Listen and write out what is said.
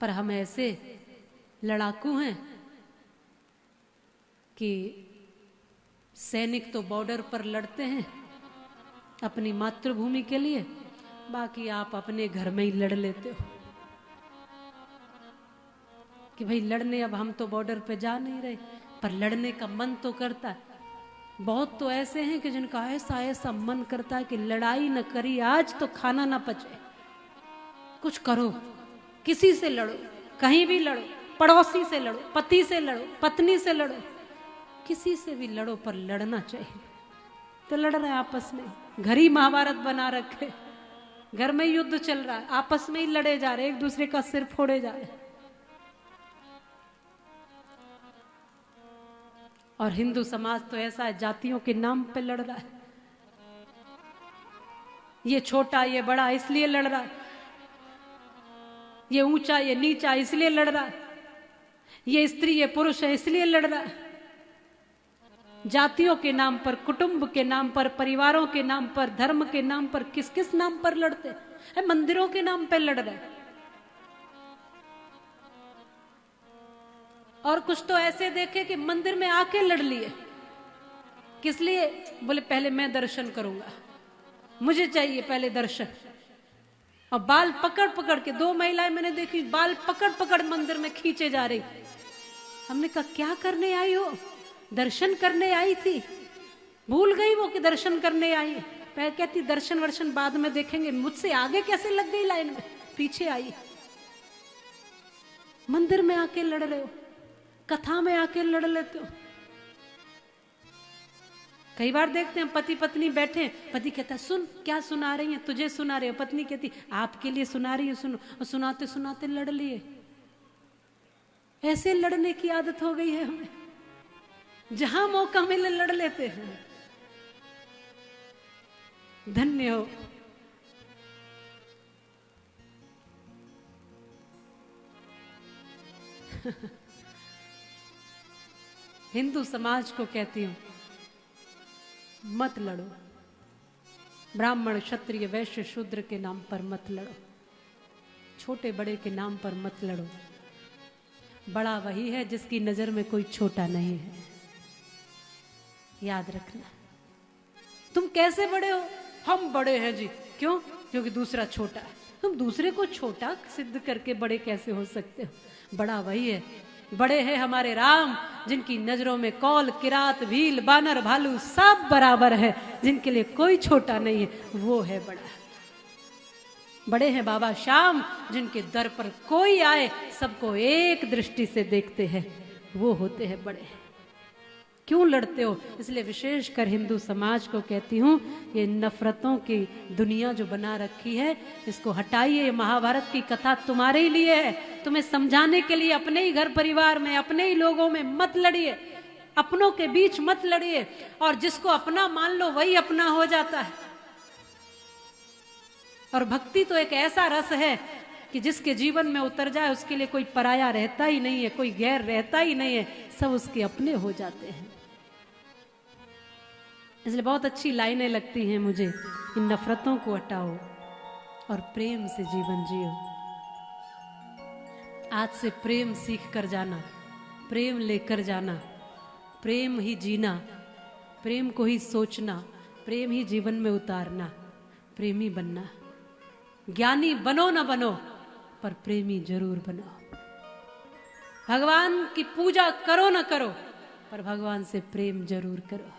पर हम ऐसे लड़ाकू हैं कि सैनिक तो बॉर्डर पर लड़ते हैं अपनी मातृभूमि के लिए, बाकी आप अपने घर में ही लड़ लेते हो कि भाई लड़ने अब हम तो बॉर्डर पे जा नहीं रहे, पर लड़ने का मन तो करता है। बहुत तो ऐसे हैं कि जिनका ऐसा ऐसा मन करता है कि लड़ाई न करी आज तो खाना ना पचे, कुछ करो, किसी से लड़ो, कहीं भी लड़ो, पड़ोसी से लड़ो, पति से लड़ो, पत्नी से लड़ो, किसी से भी लड़ो, पर लड़ना चाहिए। तो लड़ रहे हैं आपस में, घर ही महाभारत बना रखे, घर में युद्ध चल रहा है, आपस में ही लड़े जा रहे, एक दूसरे का सिर फोड़े जा रहे। और हिंदू समाज तो ऐसा है, जातियों के नाम पे लड़ रहा है। ये छोटा ये बड़ा इसलिए लड़ रहा है, ये ऊंचा ये नीचा इसलिए लड़ रहा है, ये स्त्री ये पुरुष है इसलिए लड़ रहा है। जातियों के नाम पर, कुटुंब के नाम पर, परिवारों के नाम पर, धर्म के नाम पर, किस किस नाम पर लड़ते हैं? मंदिरों के नाम पर लड़ रहे। और कुछ तो ऐसे देखे कि मंदिर में आके लड़ लिए, किस लिए? बोले पहले मैं दर्शन करूंगा, मुझे चाहिए पहले दर्शन। और बाल पकड़ पकड़ के, 2 महिलाएं मैंने देखी बाल पकड़ पकड़ मंदिर में खींचे जा रही। हमने कहा क्या करने आई हो? दर्शन करने आई थी, भूल गई वो कि दर्शन करने आई। पहले कहती दर्शन वर्शन बाद में देखेंगे, मुझसे आगे कैसे लग गई लाइन में, पीछे आई। मंदिर में आके लड़ रहे हो, कथा में आके लड़ लेते हो। कई बार देखते हैं पति पत्नी बैठे, पति कहता सुन, क्या सुना रही है? तुझे सुना रही हो। पत्नी कहती आपके लिए सुना रही है, सुनो। और सुनाते सुनाते लड़ लिए। ऐसे लड़ने की आदत हो गई है हमें, जहां मौका मिले लड़ लेते हैं। धन्य हो हिंदू समाज को कहती हूं, मत लड़ो। ब्राह्मण क्षत्रिय वैश्य शूद्र के नाम पर मत लड़ो, छोटे बड़े के नाम पर मत लड़ो। बड़ा वही है जिसकी नजर में कोई छोटा नहीं है, याद रखना। तुम कैसे बड़े हो? हम बड़े हैं जी। क्यों? क्योंकि दूसरा छोटा है। तुम दूसरे को छोटा सिद्ध करके बड़े कैसे हो सकते हो? बड़ा वही है, बड़े हैं हमारे राम, जिनकी नजरों में कौल किरात भील बानर भालू सब बराबर है, जिनके लिए कोई छोटा नहीं है, वो है बड़ा। बड़े हैं बाबा श्याम, जिनके दर पर कोई आए सबको एक दृष्टि से देखते हैं, वो होते हैं बड़े। क्यों लड़ते हो? इसलिए विशेषकर हिंदू समाज को कहती हूं, ये नफरतों की दुनिया जो बना रखी है, इसको हटाइए। महाभारत की कथा तुम्हारे ही लिए है, तुम्हें समझाने के लिए। अपने ही घर परिवार में, अपने ही लोगों में मत लड़िए, अपनों के बीच मत लड़िए। और जिसको अपना मान लो वही अपना हो जाता है। और भक्ति तो एक ऐसा रस है कि जिसके जीवन में उतर जाए उसके लिए कोई पराया रहता ही नहीं है, कोई गैर रहता ही नहीं है, सब उसके अपने हो जाते हैं। इसलिए बहुत अच्छी लाइनें लगती हैं मुझे, इन नफरतों को हटाओ और प्रेम से जीवन जियो। आज से प्रेम सीख कर जाना, प्रेम लेकर जाना, प्रेम ही जीना, प्रेम को ही सोचना, प्रेम ही जीवन में उतारना, प्रेमी बनना। ज्ञानी बनो ना बनो, पर प्रेमी जरूर बनो। भगवान की पूजा करो ना करो, पर भगवान से प्रेम जरूर करो।